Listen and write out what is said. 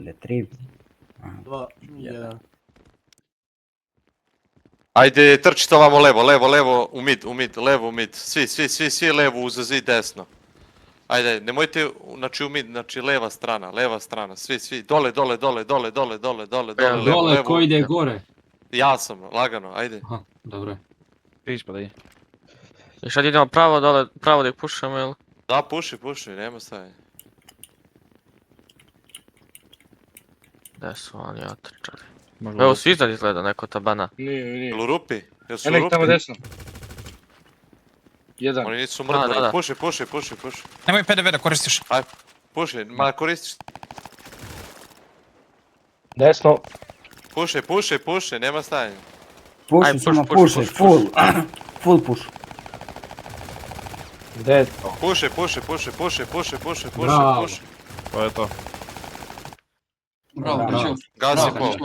3. 2, 1. Ajde, trčite ovamo levo, u mid, levo u mid. Svi levo uz zid desno. Ajde, nemojte, znači u mid, znači leva strana, svi, dole, levo. Dole, ko ide gore? Ja sam, lagano, ajde. Aha, dobro je. Vidiš pa da je. I sad idemo pravo dole, pravo da ih pušamo ili? Da, puši, nema stavljanja. Gde su oni otrčali? Možda Evo svi iznad izgleda neko tabana. Nije. Jel u rupi? Jel su u Enek tamo rupi? desno. Jedan. Oni nisu Da, da. mrtvali, puši. Nemoj PDV da koristiš. Puši, ma koristiš. Desno. Puši, nema stavljanja. Aj, Puši, push, samo push, puši, push, full. Full push. Gde je? Puši. Bravo. To je to. Bravo, Bravo. Biću. Gasi Bravo, pol. Biću.